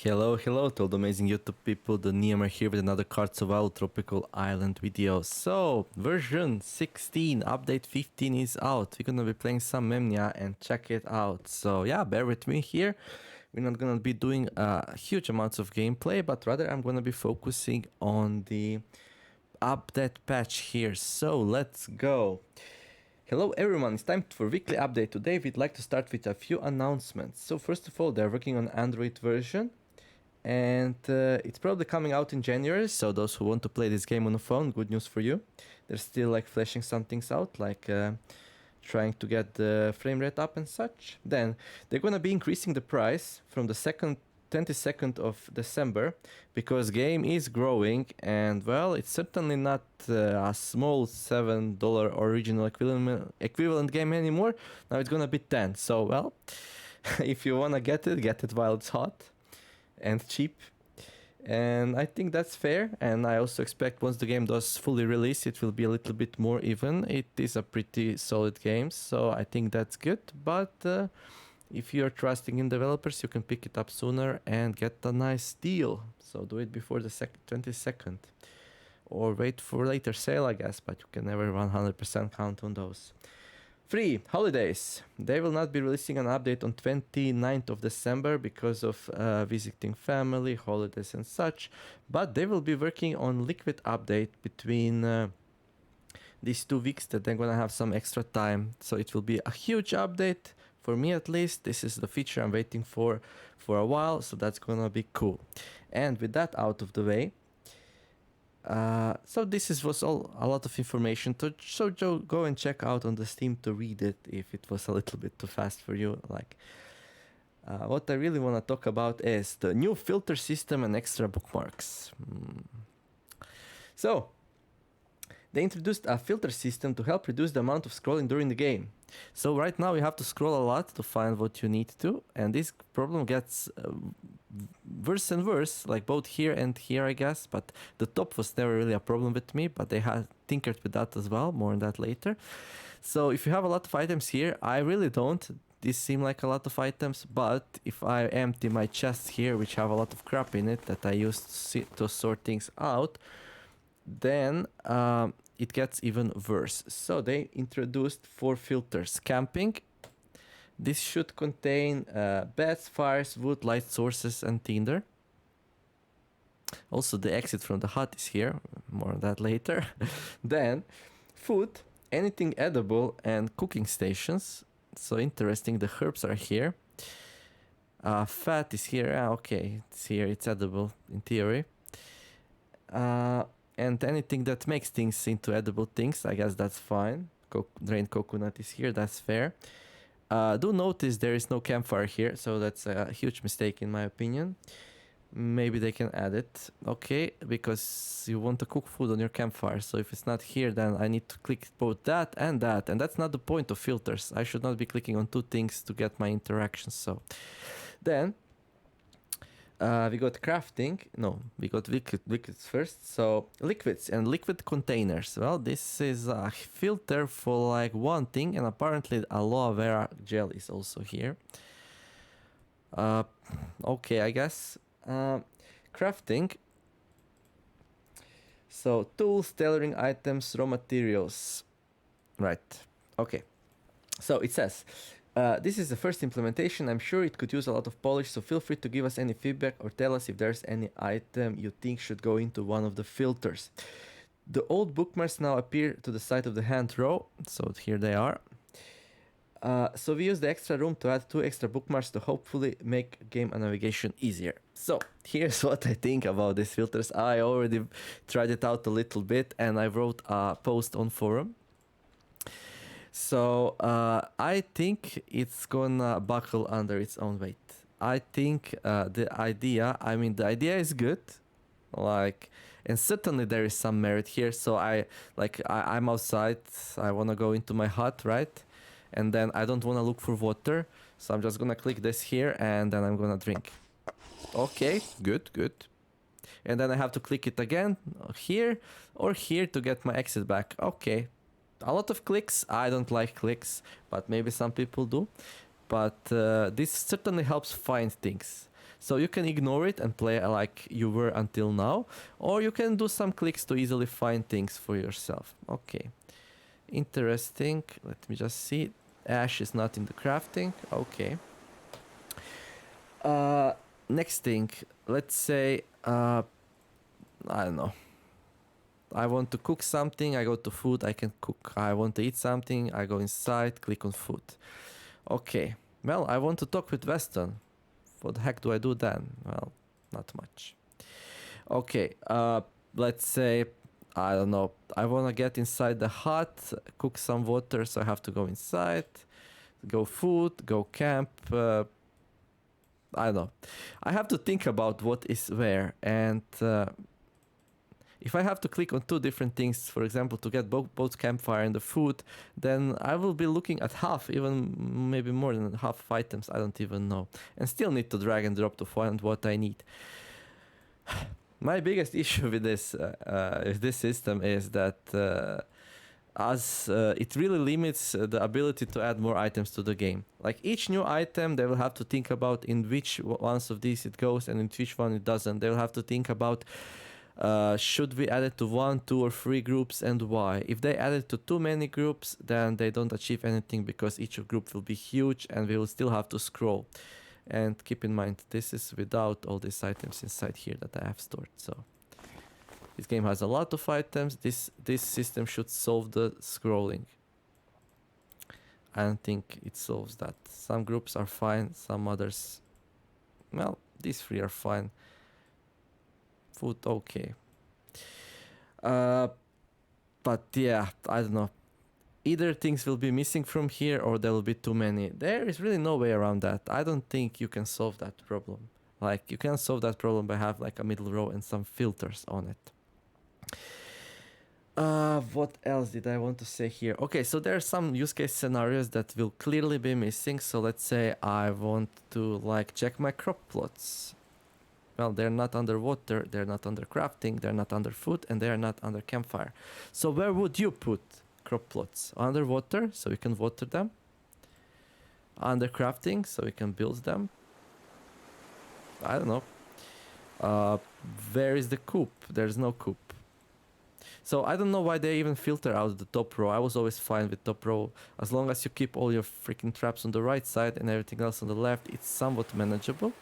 Hello to all the amazing YouTube people, the Neomer here with another Cards of Wild Tropical Island video. So, version 16, update 15 is out. We're gonna be playing some Memnia and check it out. So yeah, bear with me here. We're not gonna be doing huge amounts of gameplay, but rather I'm gonna be focusing on the update patch here. So let's go. Hello everyone, it's time for weekly update. Today we'd like to start with a few announcements. So first of all, they're working on Android version. And it's probably coming out in January, so those who want to play this game on a phone, good news for you. They're still like fleshing some things out, like trying to get the frame rate up and such. Then they're gonna be increasing the price from the 22nd of December, because game is growing, and well, it's certainly not a small $7 original equivalent game anymore. Now it's gonna be 10. So well, if you wanna get it while it's hot and cheap, and I think that's fair. And I also expect once the game does fully release, it will be a little bit more even. It is a pretty solid game, so I think that's good. But if you're trusting in developers, you can pick it up sooner and get a nice deal. So do it before the 22nd, or wait for later sale, I guess, but you can never 100% count on those. Free holidays. They will not be releasing an update on 29th of December because of visiting family, holidays and such, but they will be working on liquid update between these 2 weeks, that they're gonna have some extra time. So it will be a huge update for me, at least. This is the feature I'm waiting for a while, so that's gonna be cool. And with that out of the way, so this was all a lot of information to go and check out on the Steam to read it if it was a little bit too fast for you. Like what I really want to talk about is the new filter system and extra bookmarks. So they introduced a filter system to help reduce the amount of scrolling during the game. So right now you have to scroll a lot to find what you need to, and this problem gets worse and worse, like both here and here, I guess. But the top was never really a problem with me, but they had tinkered with that as well. More on that later. So if you have a lot of items here, I really don't. These seem like a lot of items, but if I empty my chests here, which have a lot of crap in it that I used to sort things out, then it gets even worse. So they introduced 4 filters. Camping. This should contain beds, fires, wood, light sources, and tinder. Also, the exit from the hut is here. More on that later. Then, food, anything edible, and cooking stations. So interesting, the herbs are here. Fat is here. Okay, it's here, it's edible in theory. And anything that makes things into edible things, I guess that's fine. Drained coconut is here, that's fair. Do notice there is no campfire here, so that's a huge mistake in my opinion. Maybe they can add it. Okay, because you want to cook food on your campfire, so if it's not here, then I need to click both that, and that's not the point of filters. I should not be clicking on 2 things to get my interactions. So then we got crafting. No, we got liquids first. So liquids and liquid containers. Well, this is a filter for like one thing, and apparently aloe vera gel is also here. Okay, I guess. Crafting. So tools, tailoring items, raw materials. Right. Okay. So it says, this is the first implementation. I'm sure it could use a lot of polish, so feel free to give us any feedback or tell us if there's any item you think should go into one of the filters. The old bookmarks now appear to the side of the hand row, so here they are. So we use the extra room to add 2 extra bookmarks to hopefully make game and navigation easier. So here's what I think about these filters. I already tried it out a little bit, and I wrote a post on forum. So I think it's gonna buckle under its own weight. I think the idea is good, like, and certainly there is some merit here. So I'm outside, I wanna go into my hut, right? And then I don't wanna look for water, so I'm just gonna click this here, and then I'm gonna drink. Okay, good. And then I have to click it again here or here to get my exit back. Okay. A lot of clicks. I don't like clicks, but maybe some people do. But this certainly helps find things. So you can ignore it and play like you were until now, or you can do some clicks to easily find things for yourself. Okay, interesting. Let me just see. Ash is not in the crafting. Okay. Next thing, let's say, I don't know. I want to cook something, I go to food, I can cook. I want to eat something, I go inside, click on food. Okay, well, I want to talk with Weston. What the heck do I do then? Well, not much. Okay, let's say, I don't know, I want to get inside the hut, cook some water, so I have to go inside, go food, go camp, I don't know. I have to think about what is where, and if I have to click on two different things, for example, to get both campfire and the food, then I will be looking at half, even maybe more than half of items, I don't even know. And still need to drag and drop to find what I need. My biggest issue with this system is that it really limits the ability to add more items to the game. Like each new item, they will have to think about in which ones of these it goes and in which one it doesn't. They will have to think about should we add it to 1, 2 or 3 groups and why. If they add it to too many groups, then they don't achieve anything because each group will be huge and we will still have to scroll. And keep in mind, this is without all these items inside here that I have stored. So this game has a lot of items. This system should solve the scrolling. I don't think it solves that. Some groups are fine, some others, well, these 3 are fine. Food, okay. But yeah, I don't know. Either things will be missing from here or there will be too many. There is really no way around that. I don't think you can solve that problem. Like, you can solve that problem by have like a middle row and some filters on it. What else did I want to say here? Okay, so there are some use case scenarios that will clearly be missing. So let's say I want to like check my crop plots. Well, they're not under water, they're not under crafting, they're not under food, and they are not under campfire. So where would you put crop plots? Under water, so you can water them. Under crafting, so you can build them. I don't know. Where is the coop? There's no coop. So I don't know why they even filter out the top row. I was always fine with top row. As long as you keep all your freaking traps on the right side and everything else on the left, it's somewhat manageable.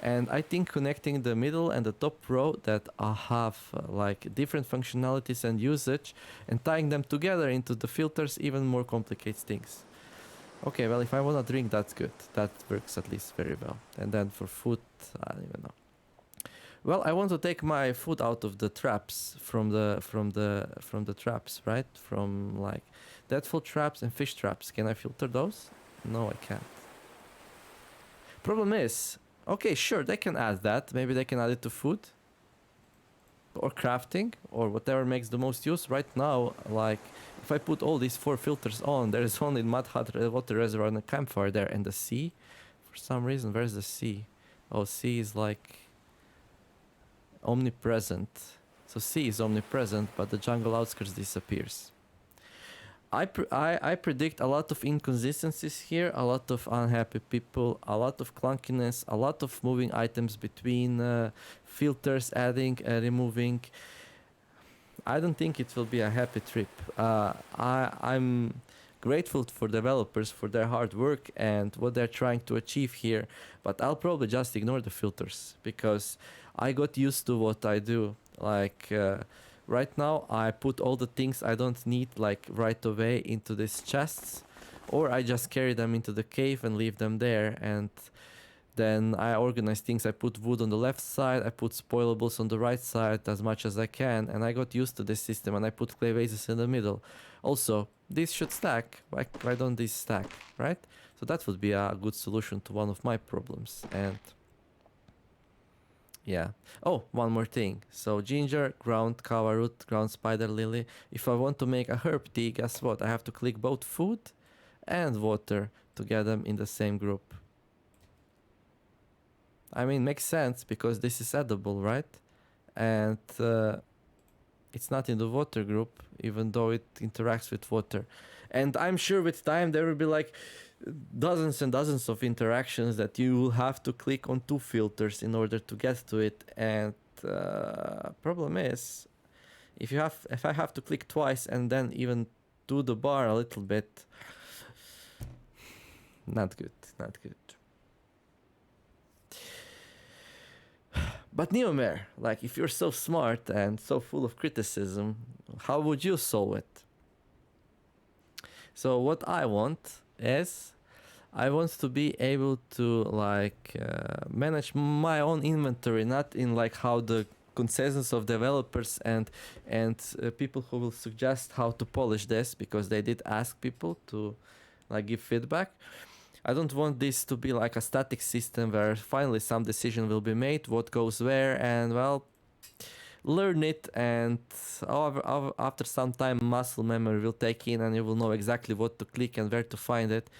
And I think connecting the middle and the top row that have like different functionalities and usage and tying them together into the filters even more complicates things. Okay, well, if I want to drink, that's good. That works at least very well. And then for food, I don't even know. Well, I want to take my food out of the traps from the traps, right? From like deadfall traps and fish traps. Can I filter those? No, I can't. Problem is, okay, sure, they can add that. Maybe they can add it to food or crafting or whatever makes the most use. Right now, like if I put all these 4 filters on, there is only mud hut, water reservoir and a campfire there, and the sea. For some reason, where's the sea? Oh, sea is like omnipresent. So sea is omnipresent, but the jungle outskirts disappears. I predict a lot of inconsistencies here, a lot of unhappy people, a lot of clunkiness, a lot of moving items between filters, adding, removing. I don't think it will be a happy trip. I'm grateful for developers for their hard work and what they're trying to achieve here, but I'll probably just ignore the filters because I got used to what I do. Like right now I put all the things I don't need like right away into these chests, or I just carry them into the cave and leave them there, and then I organize things. I put wood on the left side, I put spoilables on the right side as much as I can, and I got used to this system, and I put clay vases in the middle. Also, these should stack. Why don't these stack, right? So that would be a good solution to one of my problems. And yeah. Oh, one more thing. So ginger, ground kava root, ground spider lily. If I want to make a herb tea, guess what? I have to click both food and water to get them in the same group. I mean, makes sense because this is edible, right? And it's not in the water group, even though it interacts with water. And I'm sure with time there will be like, dozens and dozens of interactions that you will have to click on 2 filters in order to get to it. And problem is, if I have to click twice and then even do the bar a little bit, not good, not good. But Neomer, like, if you're so smart and so full of criticism, how would you solve it? So what I want is, I want to be able to like manage my own inventory, not in like how the consensus of developers and people who will suggest how to polish this, because they did ask people to like give feedback. I don't want this to be like a static system where finally some decision will be made, what goes where, and well, learn it, and after some time muscle memory will take in and you will know exactly what to click and where to find it.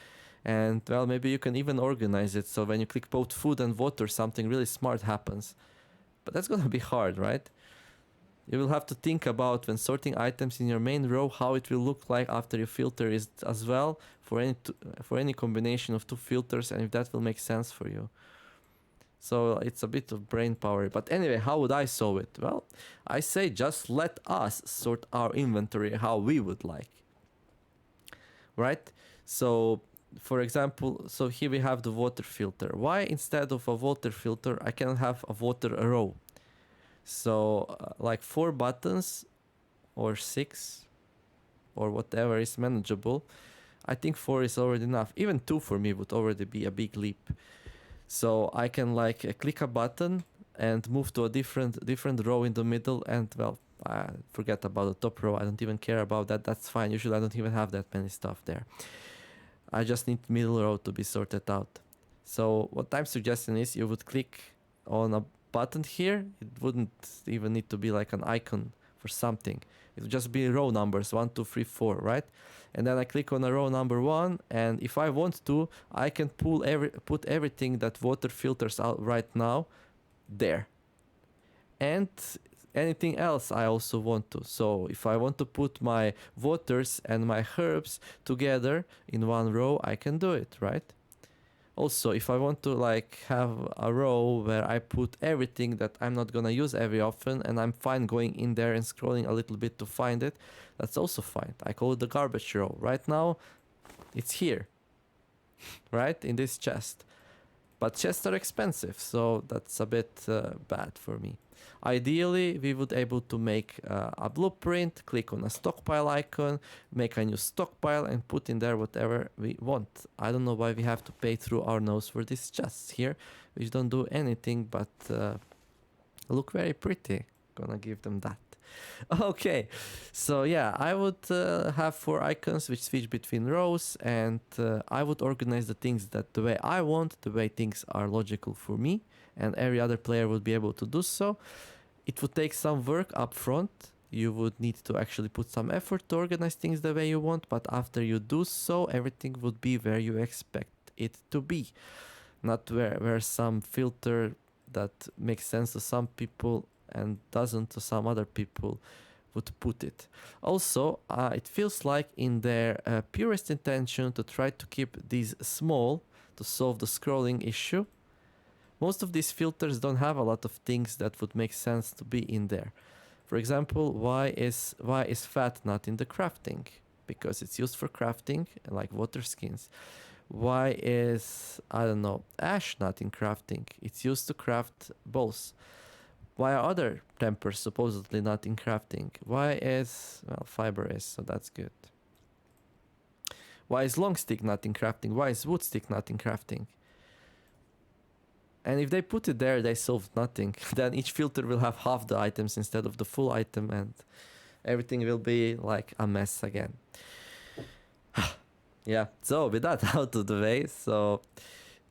And well, maybe you can even organize it so when you click both food and water, something really smart happens. But that's gonna be hard, right? You will have to think about, when sorting items in your main row, how it will look like after you filter it as well, for any combination of 2 filters, and if that will make sense for you. So it's a bit of brain power. But anyway, how would I solve it? Well, I say just let us sort our inventory how we would like. Right? So for example, so here we have the water filter. Why instead of a water filter I can have a water row? So like 4 buttons or 6 or whatever is manageable. I think 4 is already enough. Even 2 for me would already be a big leap. So I can like click a button and move to a different row in the middle, and well, forget about the top row. I don't even care about that. That's fine. Usually I don't even have that many stuff there. I just need middle row to be sorted out. So what I'm suggesting is you would click on a button here. It wouldn't even need to be like an icon for something. It would just be row numbers 1, 2, 3, 4, right? And then I click on a row number 1, and if I want to, I can put everything that water filters out right now there. And anything else I also want to. So if I want to put my waters and my herbs together in one row, I can do it, right? Also, if I want to like have a row where I put everything that I'm not gonna use very often, and I'm fine going in there and scrolling a little bit to find it, that's also fine. I call it the garbage row. Right now, it's here, right? In this chest. But chests are expensive, so that's a bit bad for me. Ideally, we would able to make a blueprint, click on a stockpile icon, make a new stockpile, and put in there whatever we want. I don't know why we have to pay through our nose for these chests here, which don't do anything but look very pretty. Gonna give them that. Okay, so yeah, I would have 4 icons which switch between rows, and I would organize the things that the way I want, the way things are logical for me, and every other player would be able to do so. It would take some work up front. You would need to actually put some effort to organize things the way you want, but after you do so, everything would be where you expect it to be. Not where some filter that makes sense to some people and doesn't to some other people would put it. Also, it feels like in their purest intention to try to keep these small to solve the scrolling issue, most of these filters don't have a lot of things that would make sense to be in there. For example, why is fat not in the crafting? Because it's used for crafting, like water skins. Why is, I don't know, ash not in crafting? It's used to craft bowls. Why are other tempers supposedly not in crafting? Why is, well, fiber is, so that's good. Why is long stick not in crafting? Why is wood stick not in crafting? And if they put it there, they solved nothing. Then each filter will have half the items instead of the full item, and everything will be like a mess again. Yeah, so with that out of the way, so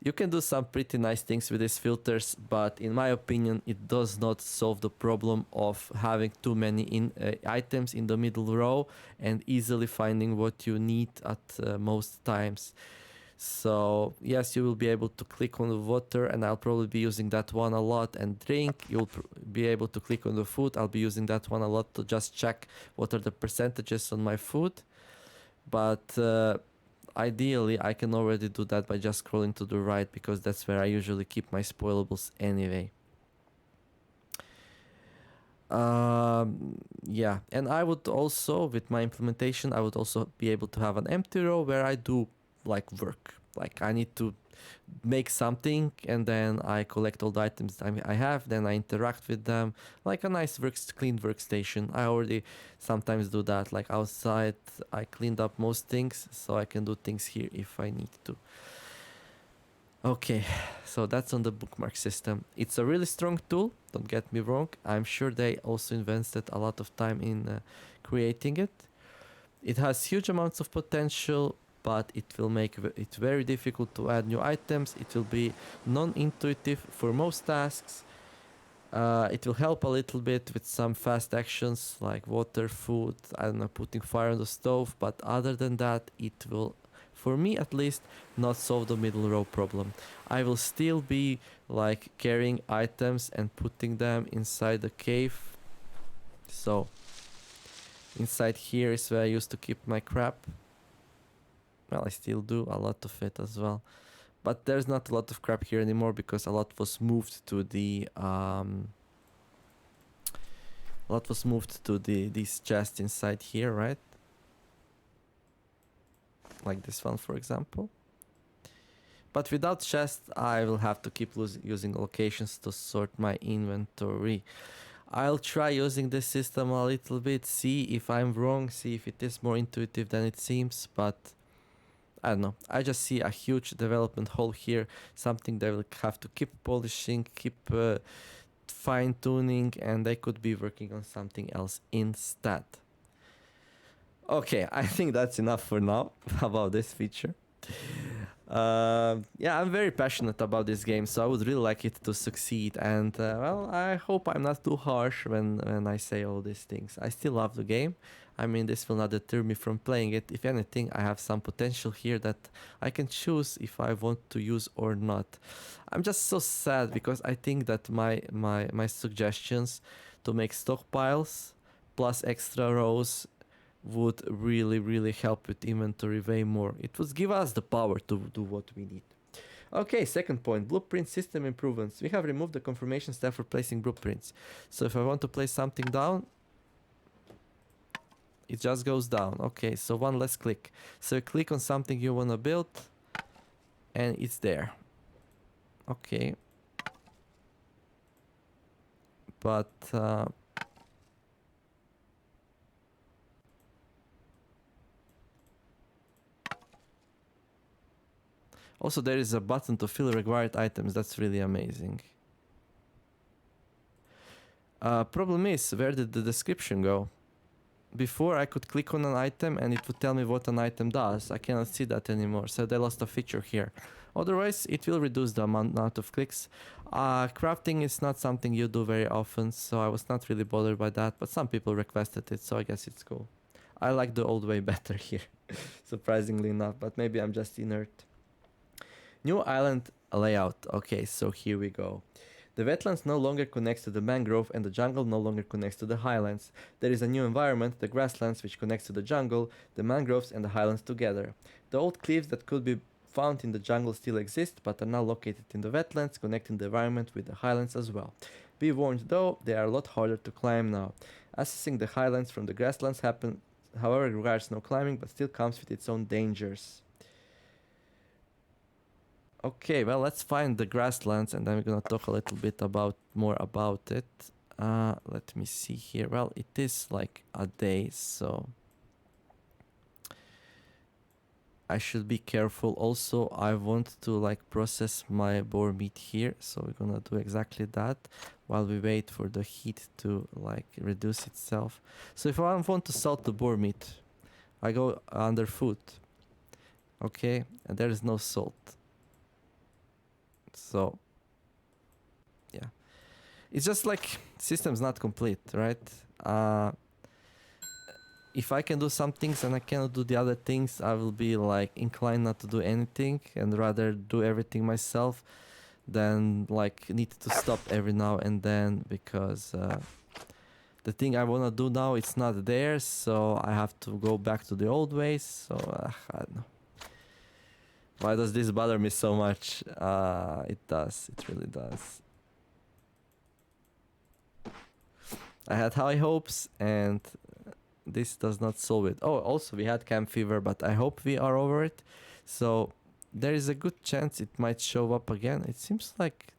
you can do some pretty nice things with these filters, but in my opinion, it does not solve the problem of having too many items in the middle row and easily finding what you need at most times. So yes, you will be able to click on the water, and I'll probably be using that one a lot, and drink. You'll be able to click on the food. I'll be using that one a lot to just check what are the percentages on my food. But ideally I can already do that by just scrolling to the right, because that's where I usually keep my spoilables anyway. Yeah, and I would also, with my implementation, I would also be able to have an empty row where I do like work. Like I need to make something, and then I collect all the items that I have, then I interact with them, like a nice clean workstation. I already sometimes do that, like outside I cleaned up most things, so I can do things here if I need to. Okay, so that's on the bookmark system. It's a really strong tool, don't get me wrong. I'm sure they also invested a lot of time in creating it. It has huge amounts of potential, but it will make it very difficult to add new items. It will be non-intuitive for most tasks. It will help a little bit with some fast actions like water, food, I don't know, putting fire on the stove, but other than that, it will, for me at least, not solve the middle row problem. I will still be like carrying items and putting them inside the cave. So inside here is where I used to keep my crap. Well, I still do a lot of it as well, but there's not a lot of crap here anymore because a lot was moved to the these chests inside here, right? Like this one, for example. But without chests, I will have to keep using locations to sort my inventory. I'll try using this system a little bit, see if I'm wrong, see if it is more intuitive than it seems, but I don't know. I just see a huge development hole here, something they will have to keep polishing, keep fine-tuning, and they could be working on something else instead. Okay, I think that's enough for now about this feature. Yeah, I'm very passionate about this game, so I would really like it to succeed, and well, I hope I'm not too harsh when I say all these things. I still love the game. I mean, this will not deter me from playing it. If anything, I have some potential here that I can choose if I want to use or not. I'm just so sad because I think that my suggestions to make stockpiles plus extra rows would really help with inventory way more. It would give us the power to do what we need. Okay, second point, blueprint system improvements. We have removed the confirmation step for placing blueprints. So if I want to place something down, it just goes down. Okay, so one less click. So you click on something you want to build and it's there. Okay. But also there is a button to fill required items. That's really amazing. Problem is, where did the description go? Before I could click on an item and it would tell me what an item does. I cannot see that anymore, so they lost a feature here. Otherwise, it will reduce the amount of clicks. Crafting is not something you do very often, so I was not really bothered by that, but some people requested it, so I guess it's cool. I like the old way better here, surprisingly enough, but maybe I'm just inert. New island layout. Okay, so here we go. The wetlands no longer connects to the mangrove and the jungle no longer connects to the highlands. There is a new environment, the grasslands, which connects to the jungle, the mangroves and the highlands together. The old cliffs that could be found in the jungle still exist, but are now located in the wetlands, connecting the environment with the highlands as well. Be warned though, they are a lot harder to climb now. Accessing the highlands from the grasslands however requires no climbing, but still comes with its own dangers. Okay, well, let's find the grasslands and then we're gonna talk a little bit more about it. Let me see here. Well, it is like a day, so I should be careful. Also, I want to like process my boar meat here, so we're gonna do exactly that while we wait for the heat to like reduce itself. So if I want to salt the boar meat, I go under food. Okay, and there is no salt. So yeah, it's just like system's not complete, right? If I can do some things and I cannot do the other things, I will be like inclined not to do anything and rather do everything myself than like need to stop every now and then because the thing I want to do now, it's not there, so I have to go back to the old ways. So I don't know. Why does this bother me so much? It does. It really does. I had high hopes and this does not solve it. Oh, also we had camp fever, but I hope we are over it. So there is a good chance it might show up again. It seems like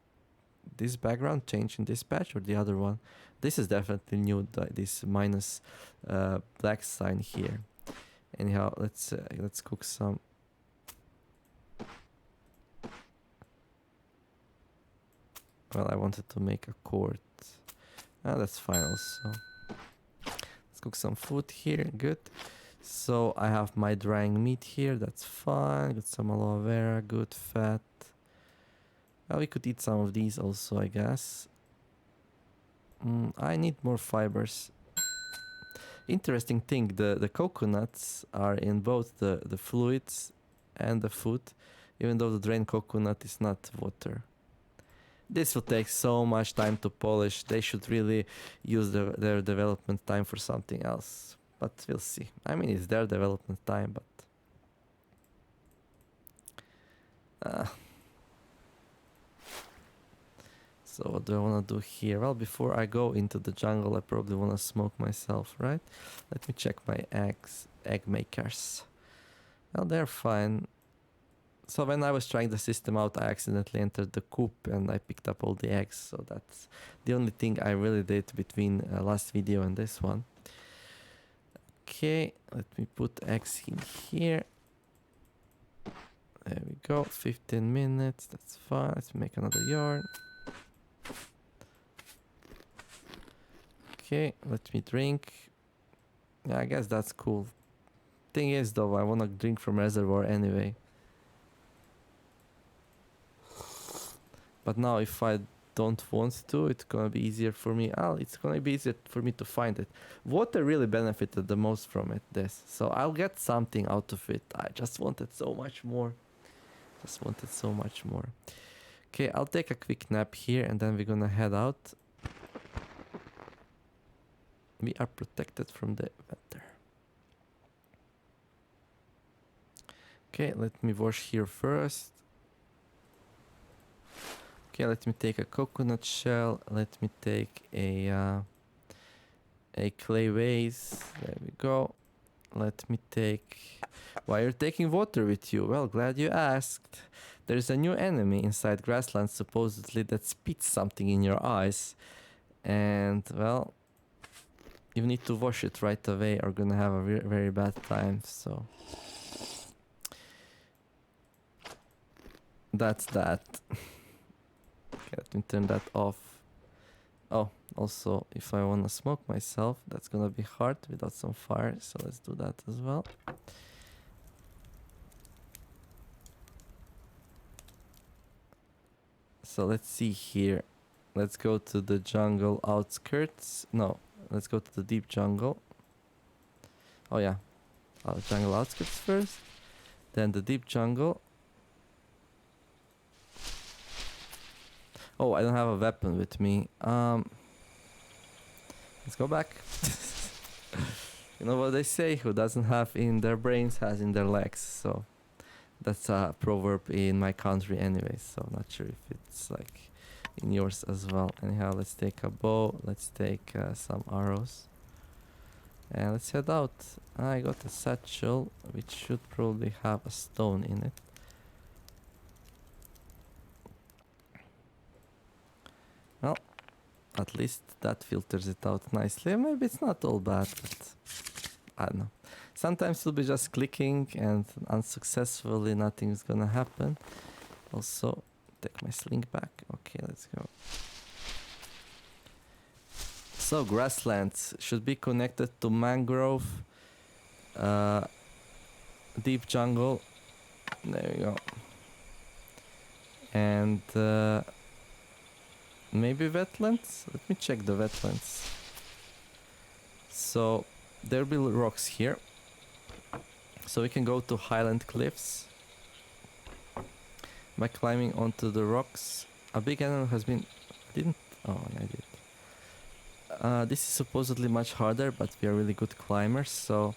this background changed in this patch or the other one. This is definitely new, this minus black sign here. Anyhow, let's cook some. Well, I wanted to make a quart. That's fine also. Let's cook some food here, good. So I have my drying meat here, that's fine. Got some aloe vera, good fat. Well, we could eat some of these also, I guess. I need more fibers. Interesting thing, the coconuts are in both the fluids and the food, even though the drained coconut is not water. This will take so much time to polish. They should really use their development time for something else. But we'll see. I mean, it's their development time, but... So what do I want to do here? Well, before I go into the jungle, I probably want to smoke myself, right? Let me check my egg makers. Well, they're fine. So when I was trying the system out, I accidentally entered the coop and I picked up all the eggs. So that's the only thing I really did between last video and this one. Okay, let me put eggs in here. There we go, 15 minutes, that's fine. Let's make another yarn. Okay, let me drink. Yeah, I guess that's cool. Thing is though, I wanna drink from reservoir anyway. But now if I don't want to, it's gonna be easier for me. It's gonna be easier for me to find it. Water really benefited the most from it, this. So I'll get something out of it. I just wanted so much more. Okay, I'll take a quick nap here and then we're gonna head out. We are protected from the weather. Okay, let me wash here first. Okay, let me take a coconut shell. Let me take a clay vase. There we go. Let me take... Why you're taking water with you? Well, glad you asked. There's a new enemy inside Grasslands supposedly that spits something in your eyes. And, well, you need to wash it right away or gonna have a very bad time, so... That's that. Okay, let me turn that off. Oh, also, if I wanna smoke myself, that's gonna be hard without some fire, so let's do that as well. So let's see here. Let's go to the jungle outskirts. No, let's go to the deep jungle. Oh yeah, jungle outskirts first, then the deep jungle. Oh, I don't have a weapon with me. Let's go back. You know what they say? Who doesn't have in their brains has in their legs. So that's a proverb in my country anyway. So I'm not sure if it's like in yours as well. Anyhow, let's take a bow. Let's take some arrows. And let's head out. I got a satchel which should probably have a stone in it. Well, at least that filters it out nicely. Maybe it's not all bad, but I don't know. Sometimes you'll be just clicking and unsuccessfully nothing's gonna happen. Also, take my sling back. Okay, let's go. So, Grasslands should be connected to mangrove, deep jungle. There we go. And maybe wetlands? Let me check the wetlands. So there'll be rocks here. So we can go to Highland cliffs by climbing onto the rocks. A big animal has been... Oh, yeah, I did. This is supposedly much harder, but we are really good climbers. So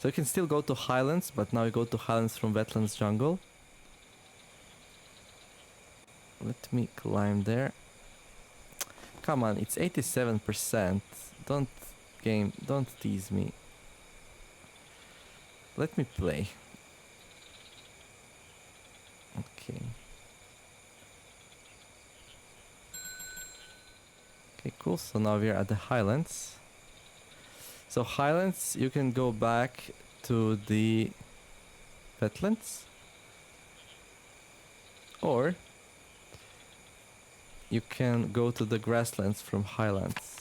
you can still go to Highlands, but now we go to Highlands from wetlands jungle. let me climb there. Come on, it's 87%. Don't don't tease me. Let me play. Okay. Okay, cool. So now we're at the Highlands. So Highlands, you can go back to the wetlands, or you can go to the Grasslands from Highlands.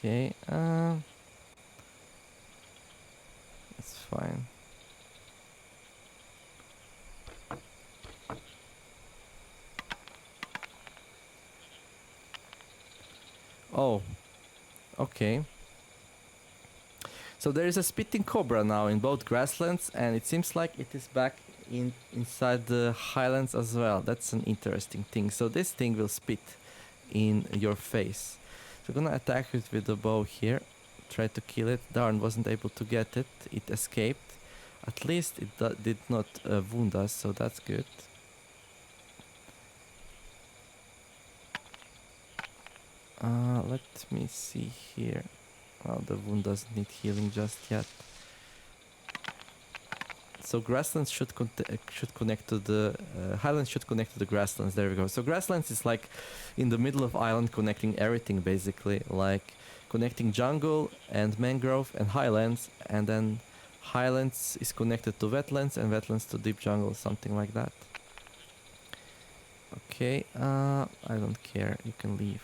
Okay, that's fine. Oh, okay. So there is a spitting cobra now in both Grasslands, and it seems like it is back inside the Highlands as well. That's an interesting thing. So this thing will spit in your face. So I'm gonna attack it with the bow here. Try to kill it. Darn, wasn't able to get it. It escaped. At least it did not wound us, so that's good. Let me see here. Oh, the wound doesn't need healing just yet. So Grasslands should connect to the Highlands should connect to the Grasslands. There we go. So Grasslands is like in the middle of island, connecting everything basically, like connecting jungle and mangrove and Highlands, and then Highlands is connected to wetlands and wetlands to deep jungle, something like that. Okay, I don't care. You can leave.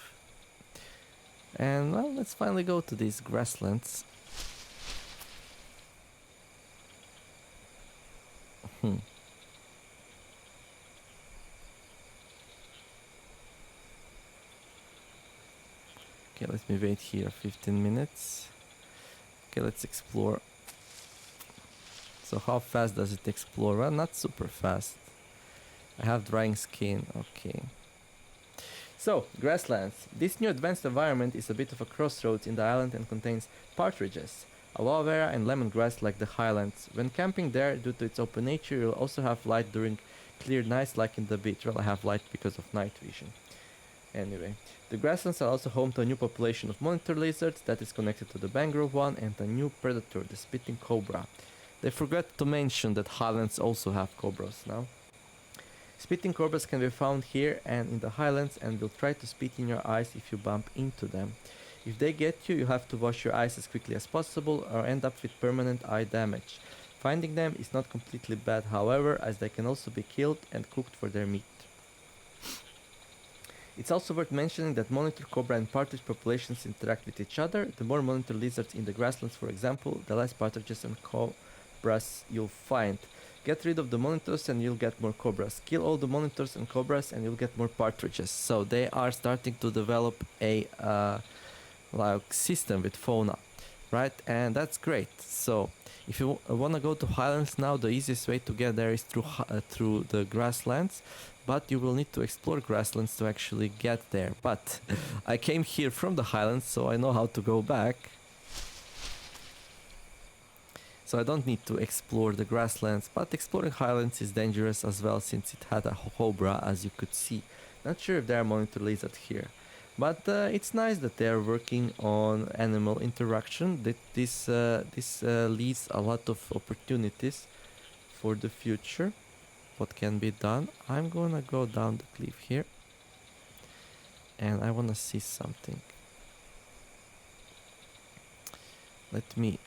And well, let's finally go to these Grasslands. Okay, let me wait here 15 minutes. Okay, let's explore. So how fast does it explore? Well, not super fast. I have drying skin, okay. So, Grasslands. This new advanced environment is a bit of a crossroads in the island and contains partridges, aloe vera and lemongrass like the Highlands. When camping there, due to its open nature, you'll also have light during clear nights like in the beach. Well, I have light because of night vision. Anyway, the Grasslands are also home to a new population of monitor lizards that is connected to the mangrove one, and a new predator, the spitting cobra. They forgot to mention that Highlands also have cobras now. Spitting cobras can be found here and in the Highlands, and will try to spit in your eyes if you bump into them. If they get you, you have to wash your eyes as quickly as possible or end up with permanent eye damage. Finding them is not completely bad, however, as they can also be killed and cooked for their meat. It's also worth mentioning that monitor cobra and partridge populations interact with each other. The more monitor lizards in the Grasslands, for example, the less partridges and cobras you'll find. Get rid of the monitors and you'll get more cobras. Kill all the monitors and cobras and you'll get more partridges. So they are starting to develop a like system with fauna, right? And that's great. So if you want to go to Highlands now, the easiest way to get there is through the Grasslands, but you will need to explore Grasslands to actually get there. But I came here from the Highlands, so I know how to go back. So I don't need to explore the Grasslands, but exploring Highlands is dangerous as well, since it had a cobra, as you could see. Not sure if there are monitor lizards here, but it's nice that they are working on animal interaction. This leaves a lot of opportunities for the future. What can be done? I'm gonna go down the cliff here, and I wanna see something. Let me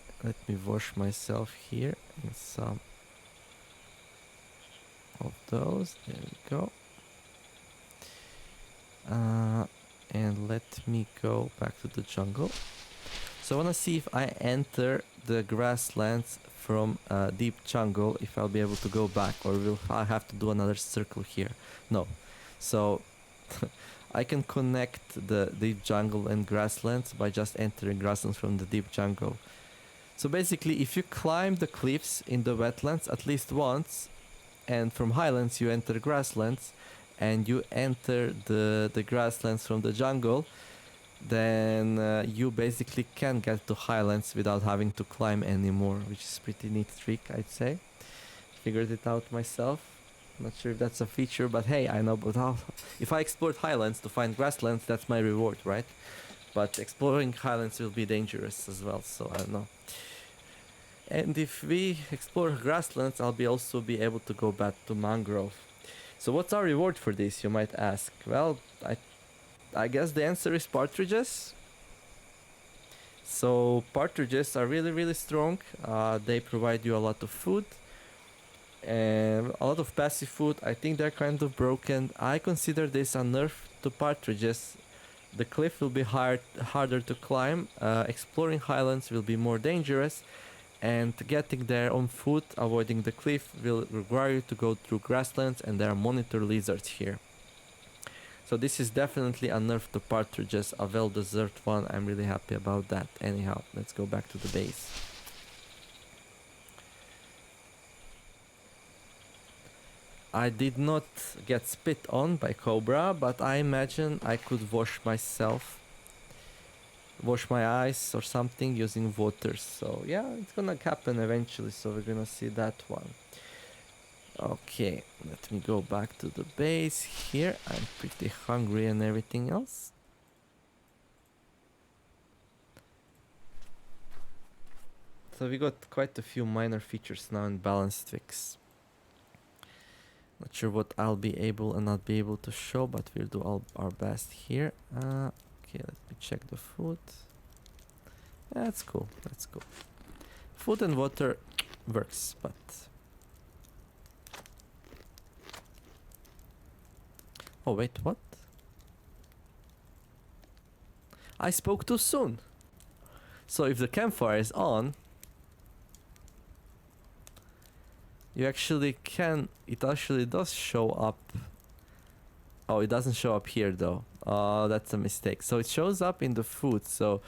wash myself here in some of those. There we go. And let me go back to the jungle. So I want to see if I enter the Grasslands from deep jungle, if I'll be able to go back, or will I have to do another circle here? No. So I can connect the deep jungle and Grasslands by just entering Grasslands from the deep jungle. So basically, if you climb the cliffs in the wetlands at least once, and from Highlands you enter Grasslands, and you enter the Grasslands from the jungle, then you basically can get to Highlands without having to climb anymore, which is pretty neat trick, I'd say. Figured it out myself. Not sure if that's a feature, but hey, I know about how. If I explored Highlands to find Grasslands, that's my reward, right? But exploring Highlands will be dangerous as well, so I don't know. And if we explore Grasslands, I'll also be able to go back to Mangrove. So what's our reward for this, you might ask? Well, I guess the answer is partridges. So partridges are really, really strong. They provide you a lot of food. And a lot of passive food. I think they're kind of broken. I consider this a nerf to partridges. The cliff will be harder to climb. Exploring Highlands will be more dangerous. And getting there on foot, avoiding the cliff, will require you to go through grasslands, and there are monitor lizards here. So this is definitely a nerf to partridges, a well-deserved one. I'm really happy about that. Anyhow, let's go back to the base. I did not get spit on by Cobra, but I imagine I could wash myself. Wash my eyes or something using water. So yeah, it's gonna happen eventually, so we're gonna see that one. Okay, let me go back to the base here. I'm pretty hungry and everything else. So we got quite a few minor features now in Balanced Fix. Not sure what I'll be able and not be able to show, but we'll do all our best here. Okay, let me check the food. That's cool, that's cool. Food and water works, but... Oh wait, what? I spoke too soon! So if the campfire is on, you actually can... It actually does show up. Oh, it doesn't show up here though. Oh, that's a mistake. So it shows up in the food, so...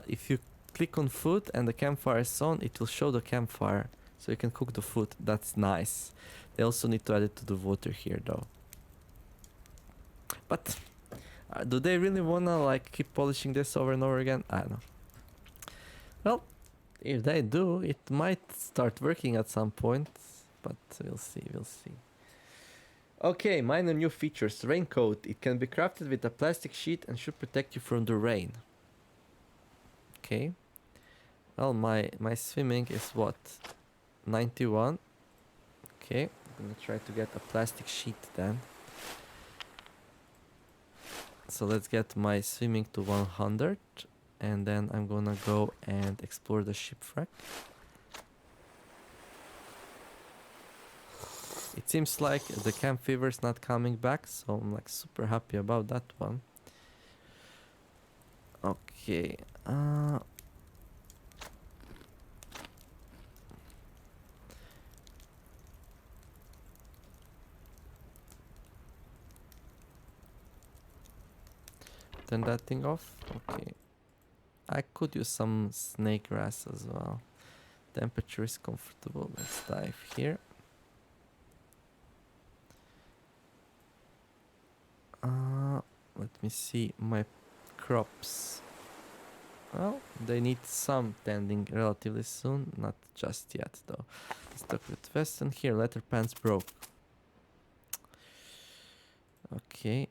if you click on food and the campfire is on, it will show the campfire. So you can cook the food. That's nice. They also need to add it to the water here though. But do they really wanna like keep polishing this over and over again? I don't know. Well, if they do, it might start working at some point. But we'll see, we'll see. Okay, minor new features. Raincoat. It can be crafted with a plastic sheet and should protect you from the rain. Okay. Well, my swimming is what? 91. Okay, I'm gonna try to get a plastic sheet then. So let's get my swimming to 100, and then I'm gonna go and explore the Shipwreck. It seems like the camp fever is not coming back, so I'm like super happy about that one. Okay, turn that thing off. Okay, I could use some snake grass as well. Temperature is comfortable. Let's dive here. Let me see my crops. Well, they need some tending relatively soon, not just yet though. Stuck with Western here. Leather pants broke. Okay.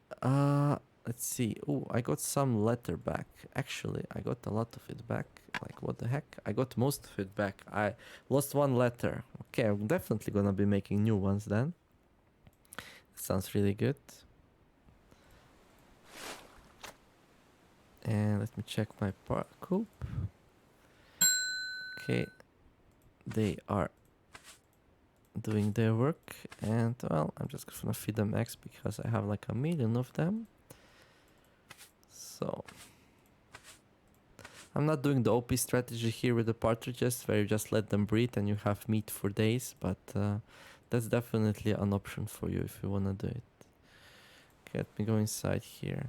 Let's see. Oh, I got some leather back. Actually, I got a lot of it back. Like, what the heck? I got most of it back. I lost one letter. Okay, I'm definitely gonna be making new ones then. Sounds really good. And let me check my coop. Okay, they are doing their work, and well, I'm just gonna feed them eggs because I have like 1,000,000 of them. So I'm not doing the OP strategy here with the partridges where you just let them breed and you have meat for days, but that's definitely an option for you if you wanna do it. Okay, let me go inside here.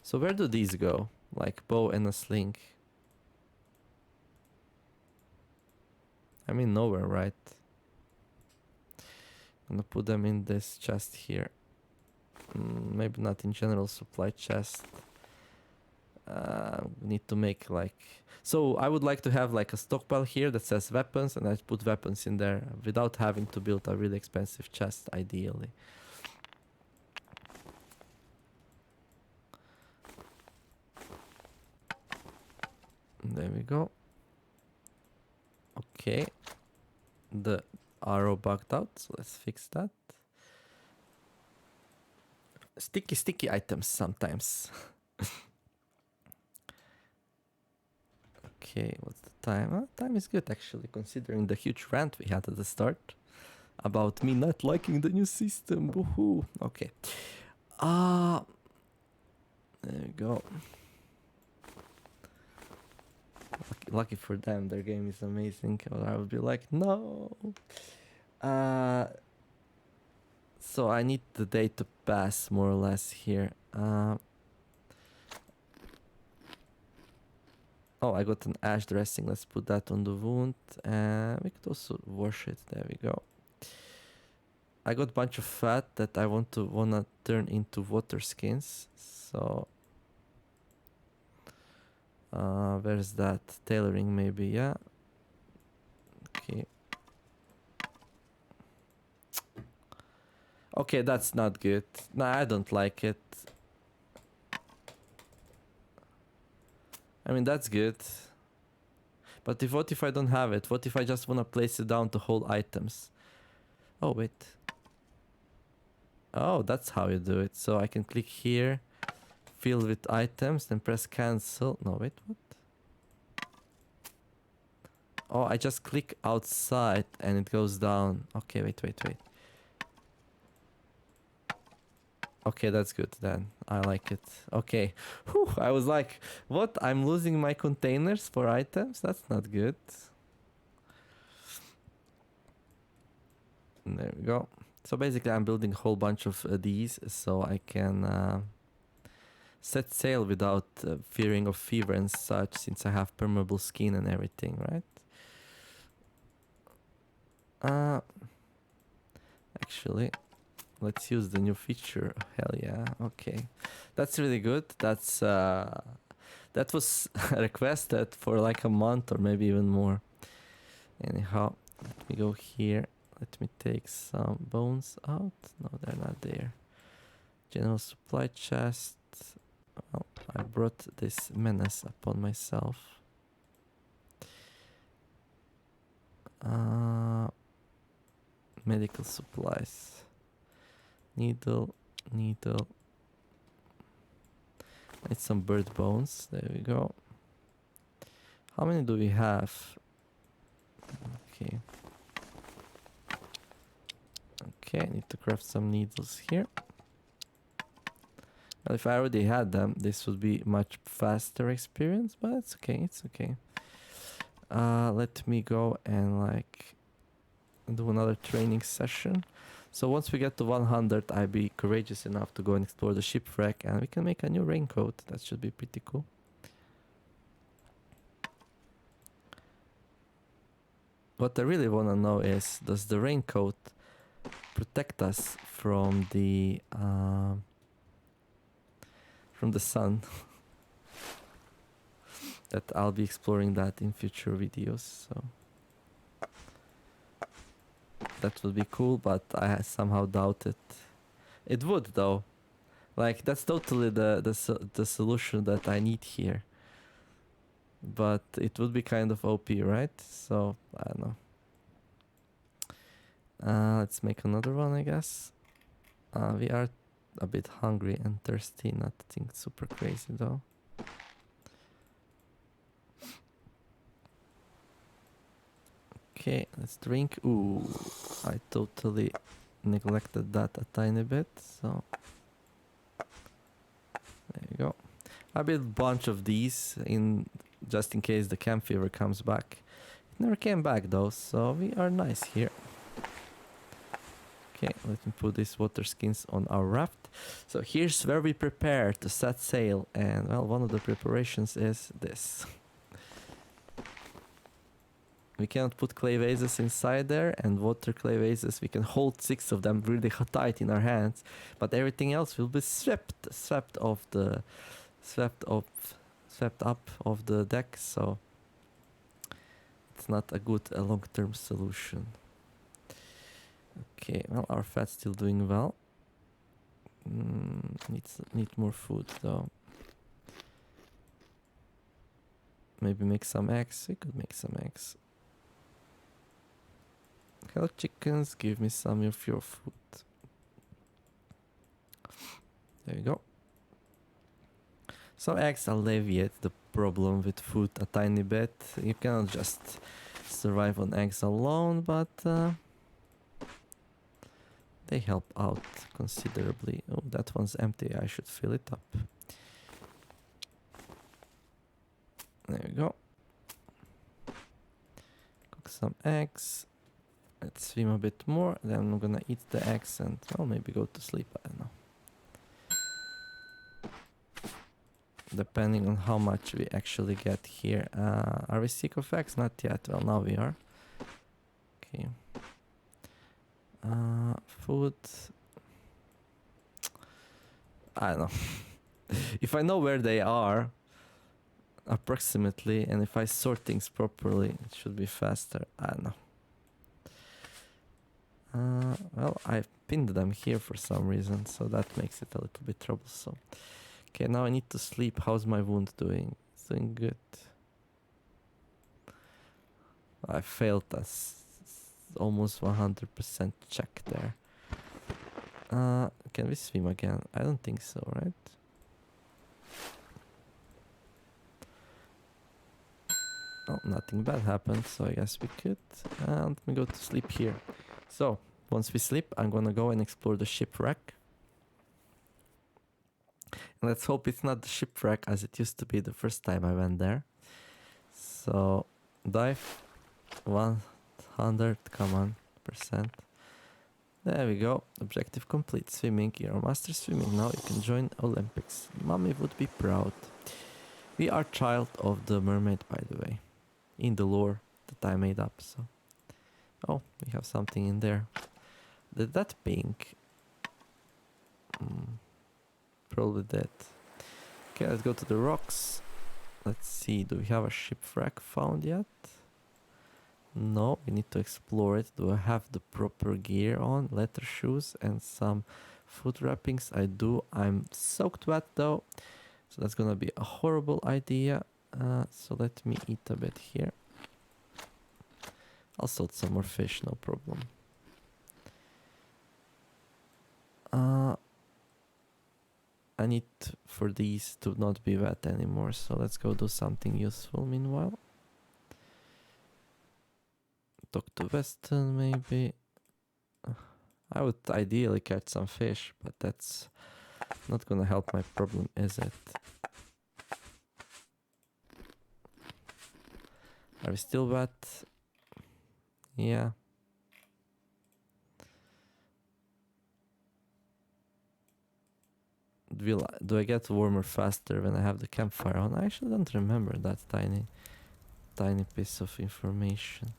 So where do these go? Like bow and a sling? I mean nowhere, right? I'm gonna put them in this chest here. Maybe not in general supply chest. Need to make like... So I would like to have like a stockpile here that says weapons, and I put weapons in there without having to build a really expensive chest, ideally. There we go. Okay. The arrow bugged out, so let's fix that. Sticky items sometimes. Okay, what's the time? Time is good actually, considering the huge rant we had at the start about me not liking the new system. Woohoo! Okay. There we go. Lucky for them, their game is amazing. Or I would be like, no. So I need the day to pass more or less here. Oh, I got an ash dressing. Let's put that on the wound. We could also wash it. There we go. I got a bunch of fat that I wanna turn into water skins. So where's that? Tailoring maybe, yeah. Okay. Okay, that's not good. Nah, I don't like it. I mean, that's good. But what if I don't have it? What if I just wanna place it down to hold items? Oh, wait. Oh, that's how you do it. So I can click here, fill with items, then press cancel. No, wait, what? Oh, I just click outside and it goes down. Okay, wait. Okay, that's good then. I like it. Okay. Whew, I was like, what? I'm losing my containers for items? That's not good. And there we go. So basically I'm building a whole bunch of these so I can set sail without fearing of fever and such, since I have permeable skin and everything, right? Actually, let's use the new feature. Hell yeah. Okay, that's really good. That was requested for like a month or maybe even more. Anyhow, let me go here. Let me take some bones out. No, they're not there. General supply chest. Well, I brought this menace upon myself. Medical supplies. Needle. Need some bird bones. There we go. How many do we have? Okay. Okay, I need to craft some needles here. Well, if I already had them, this would be much faster experience, but it's okay, it's okay. Let me go and like do another training session. So once we get to 100, I'll be courageous enough to go and explore the shipwreck, and we can make a new raincoat. That should be pretty cool. What I really want to know is, does the raincoat protect us from the sun? That I'll be exploring that in future videos, so that would be cool, but I somehow doubt it. It would though. Like, that's totally the solution that I need here. But it would be kind of OP, right? So I don't know. Let's make another one, I guess. We are a bit hungry and thirsty, nothing super crazy though. Okay, let's drink. Ooh, I totally neglected that a tiny bit, so there you go. I built a bunch of these in just in case the camp fever comes back. It never came back though, so we are nice here. Okay, let me put these water skins on our raft. So here's where we prepare to set sail, and well, one of the preparations is this. We cannot put clay vases inside there, and water clay vases, we can hold 6 of them really tight in our hands, but everything else will be swept up of the deck, so it's not a good long-term solution. Okay, well, our fat's still doing well. Need more food though. Maybe make some eggs. We could make some eggs. Hello chickens, give me some of your food. There you go. So eggs alleviate the problem with food a tiny bit. You cannot just survive on eggs alone, but they help out considerably. Oh, that one's empty. I should fill it up. There we go. Cook some eggs. Let's swim a bit more. Then I'm gonna eat the eggs and, well, maybe go to sleep. I don't know. Depending on how much we actually get here. Are we sick of eggs? Not yet. Well, now we are. Okay. Food. I don't know. If I know where they are, approximately, and if I sort things properly, it should be faster. I don't know. Well, I pinned them here for some reason, so that makes it a little bit troublesome. Okay, now I need to sleep. How's my wound doing? It's doing good. I failed almost 100% check there. Can we swim again? I don't think so, right? Oh, nothing bad happened, so I guess we could. And let me go to sleep here. So, once we sleep, I'm gonna go and explore the shipwreck. And let's hope it's not the shipwreck as it used to be the first time I went there. So, dive 100, come on, %. There we go. Objective complete. Swimming. You're a master swimming. Now you can join Olympics. Mommy would be proud. We are child of the mermaid, by the way. In the lore that I made up, so. Oh, we have something in there. That pink? Probably that. Okay, let's go to the rocks. Let's see, do we have a shipwreck found yet? No, we need to explore it. Do I have the proper gear on? Leather shoes and some food wrappings. I do. I'm soaked wet though. So that's gonna be a horrible idea. So let me eat a bit here. I'll salt some more fish, no problem. I need for these to not be wet anymore, so let's go do something useful meanwhile. Talk to Weston maybe. I would ideally catch some fish, but that's not gonna help my problem, is it? Are we still wet? Yeah. Do I get warmer faster when I have the campfire on? I actually don't remember that tiny piece of information.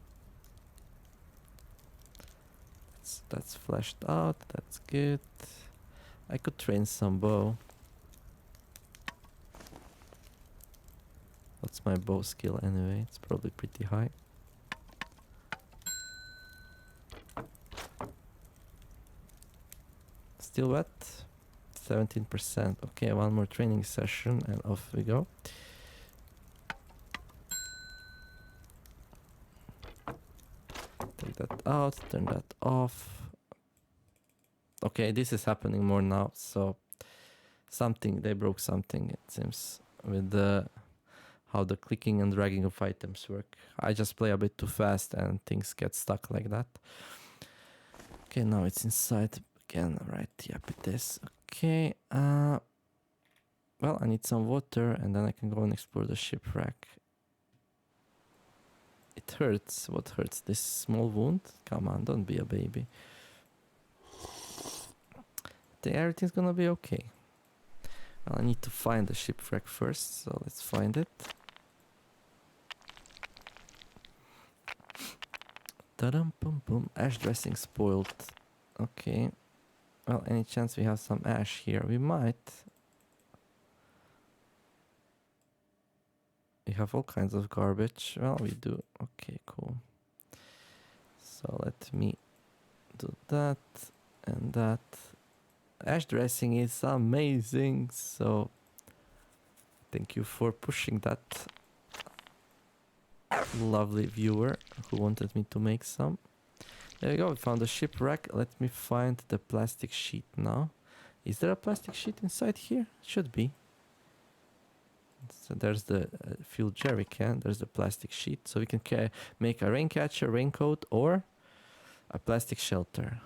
That's fleshed out, that's good. I could train some bow. What's my bow skill anyway? It's probably pretty high. Still wet? 17%. Okay, one more training session and off we go. Take that out, turn that off. Okay, this is happening more now, so they broke something, it seems, with how the clicking and dragging of items work. I just play a bit too fast and things get stuck like that. Okay, now it's inside again, right? Yep, it is. Okay, well, I need some water and then I can go and explore the shipwreck. It hurts. What hurts? This small wound? Come on, don't be a baby. I think everything's gonna be okay. Well, I need to find the shipwreck first, so let's find it. Ta-dum, boom, boom. Ash dressing spoiled. Okay. Well, any chance we have some ash here? We might. We have all kinds of garbage. Well, we do. Okay, cool. So let me do that and that. Ash dressing is amazing. So thank you for pushing that, lovely viewer who wanted me to make some. There we go, we found a shipwreck. Let me find the plastic sheet now. Is there a plastic sheet inside here? Should be. So there's the fuel jerry can, there's the plastic sheet. So we can make a rain catcher, raincoat, or a plastic shelter.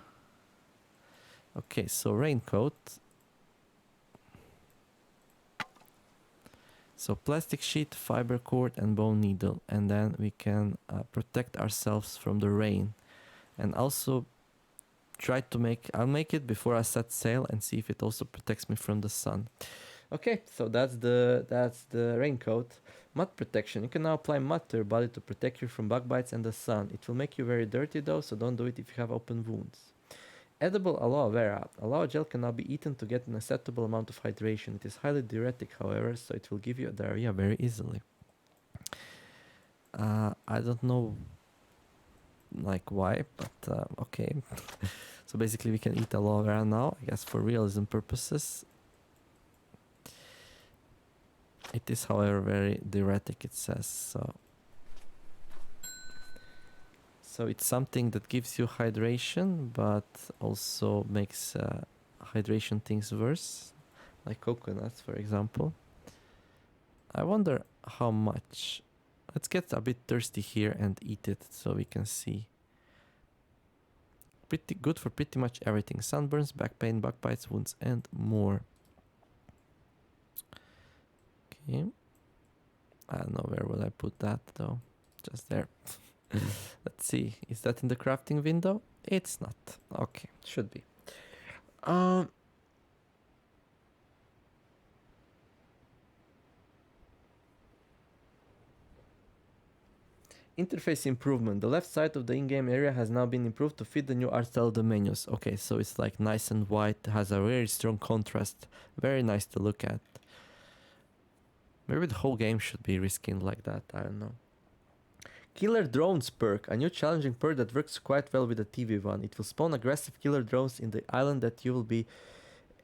Okay, so raincoat. So plastic sheet, fiber cord, and bone needle. And then we can protect ourselves from the rain. And also try to I'll make it before I set sail and see if it also protects me from the sun. Okay, so that's the raincoat. Mud protection. You can now apply mud to your body to protect you from bug bites and the sun. It will make you very dirty though, so don't do it if you have open wounds. Edible aloe vera. Aloe gel can now be eaten to get an acceptable amount of hydration. It is highly diuretic, however, so it will give you diarrhea very easily. I don't know like why, but okay. So basically we can eat aloe vera now, I guess for realism purposes. It is, however, very diuretic, it says, so it's something that gives you hydration, but also makes hydration things worse, like coconuts, for example. I wonder how much. Let's get a bit thirsty here and eat it so we can see. Pretty good for pretty much everything. Sunburns, back pain, bug bites, wounds, and more. Okay. I don't know where will I put that though. Just there. Let's see. Is that in the crafting window? It's not. Okay, should be. Interface improvement. The left side of the in-game area has now been improved to fit the new art style of the menus. Okay, so it's like nice and white, has a very strong contrast. Very nice to look at. Maybe the whole game should be reskinned like that, I don't know. Killer Drones perk, a new challenging perk that works quite well with the TV one. It will spawn aggressive killer drones in the island that you will be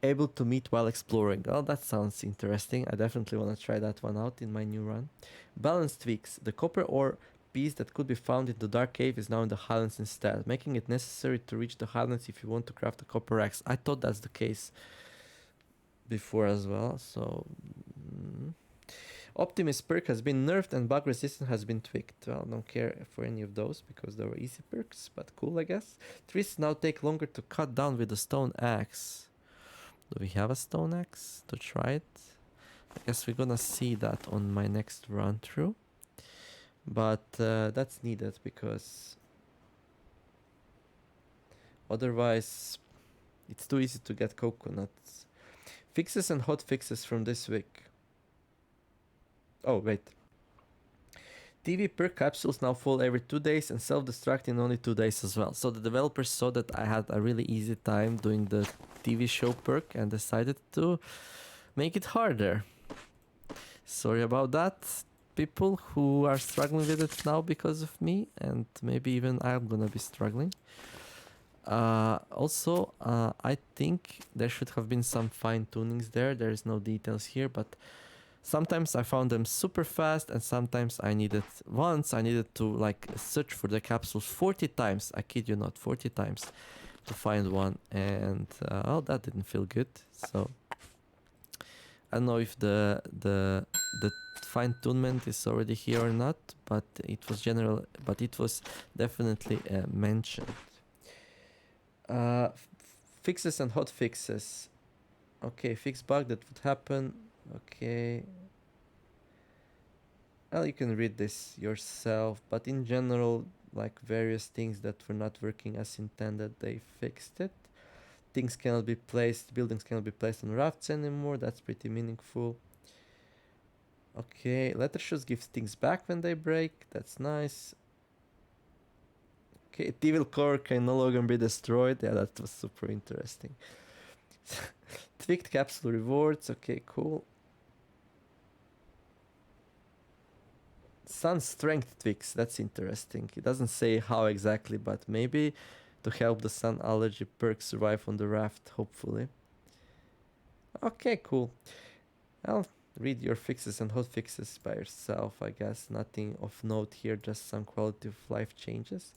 able to meet while exploring. Oh, that sounds interesting. I definitely want to try that one out in my new run. Balance tweaks. The copper ore piece that could be found in the dark cave is now in the Highlands instead, making it necessary to reach the Highlands if you want to craft a copper axe. I thought that's the case before as well, so... Optimist perk has been nerfed and bug resistance has been tweaked. Well, I don't care for any of those because they were easy perks, but cool, I guess. Trees now take longer to cut down with a stone axe. Do we have a stone axe to try it? I guess we're gonna see that on my next run through. But that's needed because otherwise it's too easy to get coconuts. Fixes and hot fixes from this week. Oh, wait. TV perk capsules now fall every 2 days and self-destruct in only 2 days as well. So the developers saw that I had a really easy time doing the TV show perk and decided to make it harder. Sorry about that, people who are struggling with it now because of me, and maybe even I'm gonna be struggling. Also, I think there should have been some fine tunings there. There is no details here, but sometimes I found them super fast, and sometimes once I needed to like search for the capsules 40 times. I kid you not, 40 times to find one, and oh, that didn't feel good. So I don't know if the fine tunement is already here or not, but it was definitely mentioned. Fixes and hot fixes. Okay, fix bug that would happen. Okay. Well, you can read this yourself, but in general, like various things that were not working as intended, they fixed it. Buildings cannot be placed on rafts anymore. That's pretty meaningful. Okay, letter shoes give things back when they break. That's nice. Okay, Devil Core can no longer be destroyed. Yeah, that was super interesting. Tweaked capsule rewards. Okay, cool. Sun strength tweaks. That's interesting. It doesn't say how exactly, but maybe to help the sun allergy perk survive on the raft, hopefully. Okay, cool. I'll read your fixes and hotfixes by yourself, I guess. Nothing of note here, just some quality of life changes.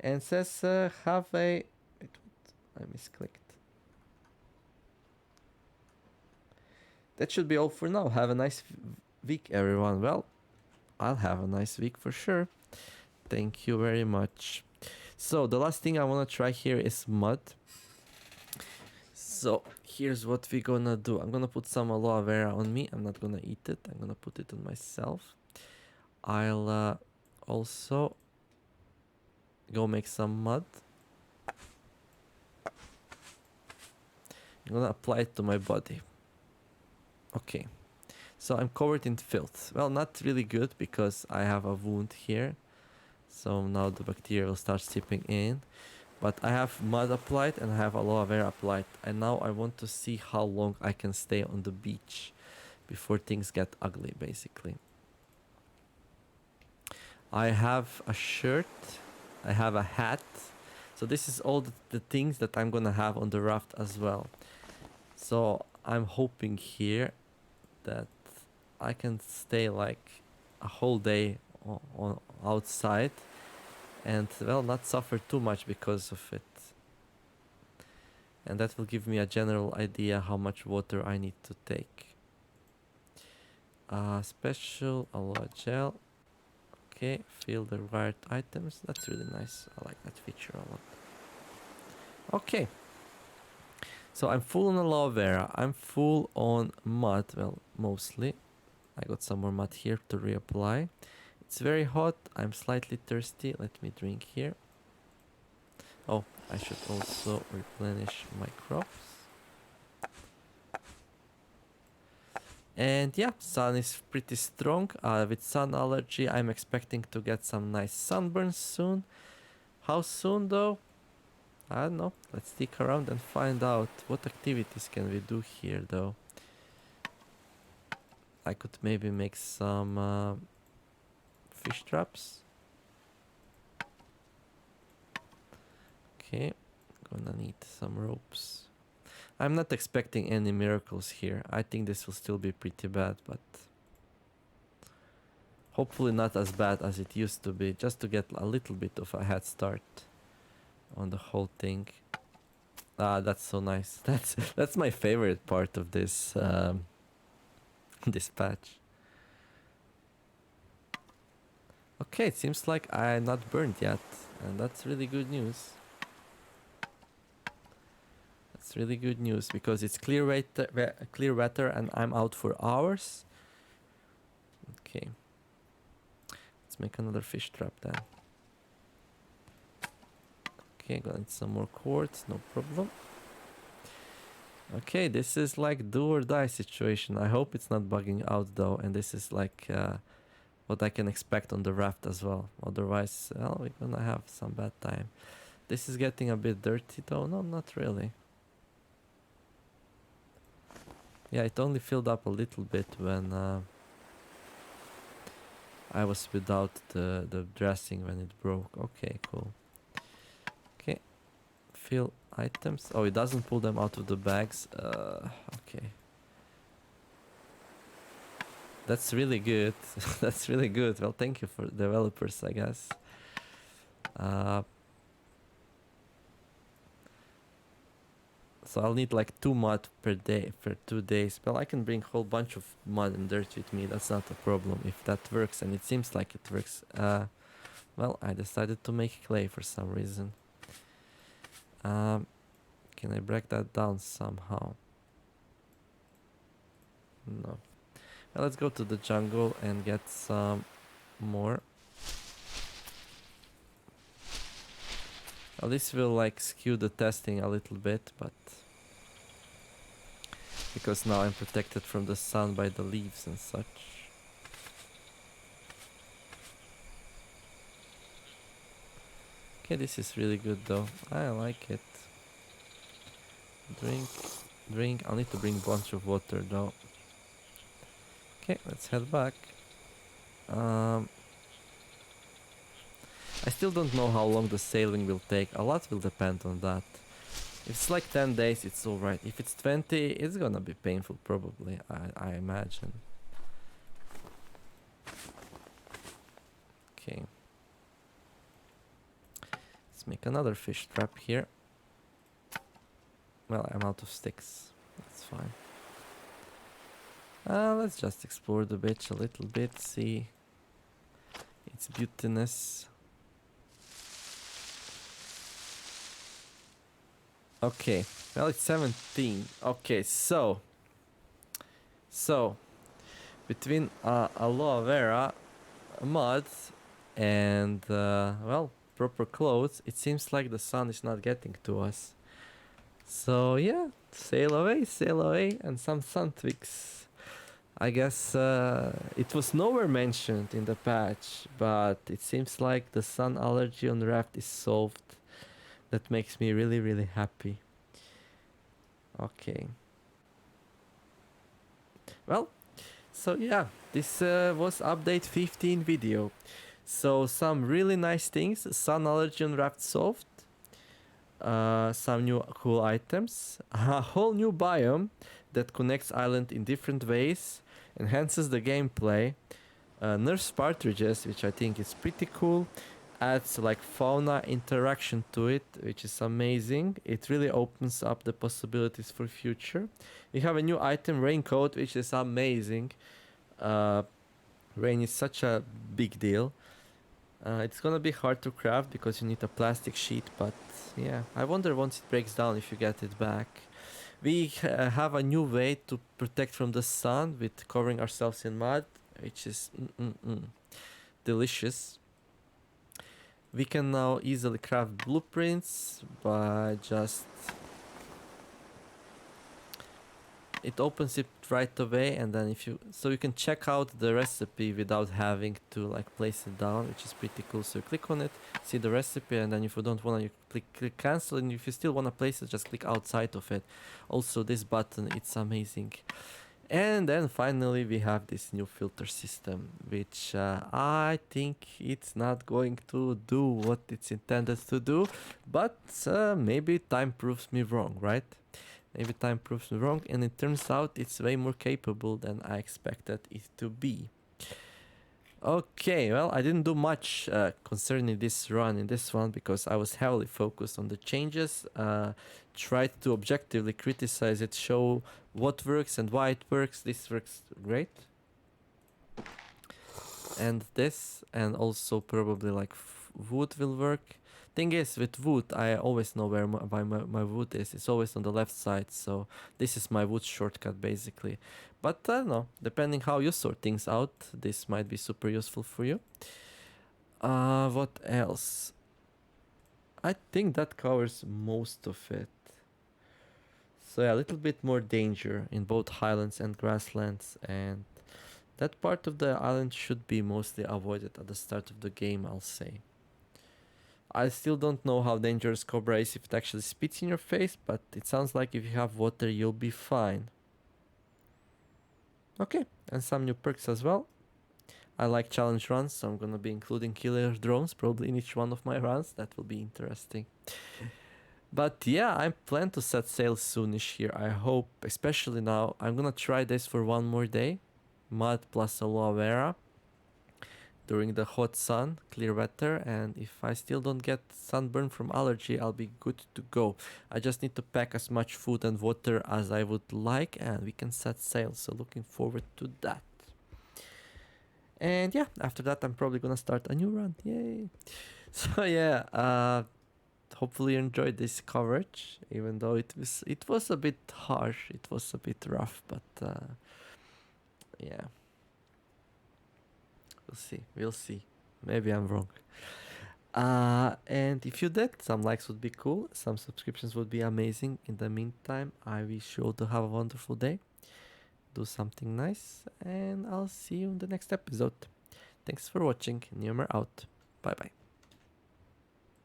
And says, have a... Wait, what? I misclicked. That should be all for now. Have a nice week, everyone. Well, I'll have a nice week for sure. Thank you very much. So, the last thing I want to try here is mud. So, here's what we're gonna do. I'm gonna put some aloe vera on me. I'm not gonna eat it. I'm gonna put it on myself. I'll also go make some mud. I'm gonna apply it to my body. Okay. So I'm covered in filth. Well, not really good because I have a wound here. So now the bacteria will start seeping in. But I have mud applied and I have aloe vera applied. And now I want to see how long I can stay on the beach before things get ugly, basically. I have a shirt. I have a hat. So this is all the things that I'm gonna have on the raft as well. So I'm hoping here that I can stay like a whole day on outside and well not suffer too much because of it. And that will give me a general idea how much water I need to take. Special aloe gel. Okay, fill the required items. That's really nice. I like that feature a lot. Okay. So I'm full on aloe vera. I'm full on mud. Well, mostly. I got some more mud here to reapply. It's very hot. I'm slightly thirsty. Let me drink here. Oh, I should also replenish my crops. And yeah, sun is pretty strong. With sun allergy, I'm expecting to get some nice sunburns soon. How soon though? I don't know. Let's stick around and find out. What activities can we do here though? I could maybe make some fish traps. Okay, gonna need some ropes. I'm not expecting any miracles here. I think this will still be pretty bad, but hopefully not as bad as it used to be, just to get a little bit of a head start on the whole thing. Ah, that's so nice. That's my favorite part of this this patch. Okay, it seems like I'm not burned yet, and that's really good news. That's really good news because it's clear weather and I'm out for hours. Okay, let's make another fish trap then. Okay, gonna need some more quartz, no problem. Okay, this is like do or die situation. I hope it's not bugging out though, and this is like what I can expect on the raft as well. Otherwise, well, we're gonna have some bad time. This is getting a bit dirty though. No, not really. Yeah, it only filled up a little bit when I was without the dressing when it broke. Okay, cool. Okay, fill items. Oh, it doesn't pull them out of the bags. Okay. That's really good. That's really good. Well, thank you for developers, I guess. So I'll need like 2 mud per day for 2 days. Well, I can bring a whole bunch of mud and dirt with me. That's not a problem if that works, and it seems like it works. Well, I decided to make clay for some reason. Can I break that down somehow? No. Well, let's go to the jungle and get some more. Well, this will like skew the testing a little bit, but because now I'm protected from the sun by the leaves and such. Okay, this is really good though. I like it. Drink, drink. I'll need to bring a bunch of water though. Okay, let's head back. I still don't know how long the sailing will take. A lot will depend on that. If it's like 10 days, it's alright. If it's 20, it's gonna be painful probably, I imagine. Okay. Let's make another fish trap here. Well, I'm out of sticks. That's fine. Let's just explore the beach a little bit, see its beautiness. Okay, well it's 17. Okay, so between aloe vera, mud, and well, proper clothes, it seems like the sun is not getting to us. So yeah, sail away, and some sun twigs. I guess it was nowhere mentioned in the patch, but it seems like the sun allergy on raft is solved. That makes me really happy. Okay. Well, so yeah, this was update 15 video. So some really nice things, sun allergy on raft solved. Some new cool items, a whole new biome that connects island in different ways, enhances the gameplay, nerfs partridges, which I think is pretty cool, adds like fauna interaction to it, which is amazing. It really opens up the possibilities for future. We have a new item, Raincoat, which is amazing. Rain is such a big deal. It's gonna be hard to craft because you need a plastic sheet, but yeah, I wonder once it breaks down if you get it back. We have a new way to protect from the sun with covering ourselves in mud, which is delicious. We can now easily craft blueprints by just... It opens it right away, and then if you... So you can check out the recipe without having to like place it down, which is pretty cool. So you click on it, see the recipe, and then if you don't want to, you click cancel, and if you still want to place it, just click outside of it. Also this button, it's amazing. And then finally we have this new filter system, which I think it's not going to do what it's intended to do, but maybe time proves me wrong, right? Maybe time proves me wrong, and it turns out it's way more capable than I expected it to be. Okay, well, I didn't do much concerning this run in this one because I was heavily focused on the changes, tried to objectively criticize it, show what works and why it works. This works great. And this, and also probably like wood will work. Thing is, with wood, I always know where my wood is. It's always on the left side, so this is my wood shortcut basically. But I don't know, depending how you sort things out, this might be super useful for you. What else? I think that covers most of it. So yeah, a little bit more danger in both Highlands and Grasslands, and that part of the island should be mostly avoided at the start of the game, I'll say. I still don't know how dangerous Cobra is if it actually spits in your face, but it sounds like if you have water, you'll be fine. Okay, and some new perks as well. I like challenge runs, so I'm gonna be including killer drones probably in each one of my runs. That will be interesting. But yeah, I plan to set sail soonish here, I hope, especially now. I'm gonna try this for one more day. Mud plus aloe vera during the hot sun, clear weather, and if I still don't get sunburn from allergy, I'll be good to go. I just need to pack as much food and water as I would like, and we can set sail, so looking forward to that. And yeah, after that I'm probably gonna start a new run, yay! So yeah, hopefully you enjoyed this coverage, even though it was a bit harsh, it was a bit rough, but yeah. We'll see. Maybe I'm wrong. And if you did, some likes would be cool, some subscriptions would be amazing. In the meantime, I wish you all to have a wonderful day. Do something nice, and I'll see you in the next episode. Thanks for watching. Neomer out. Bye bye.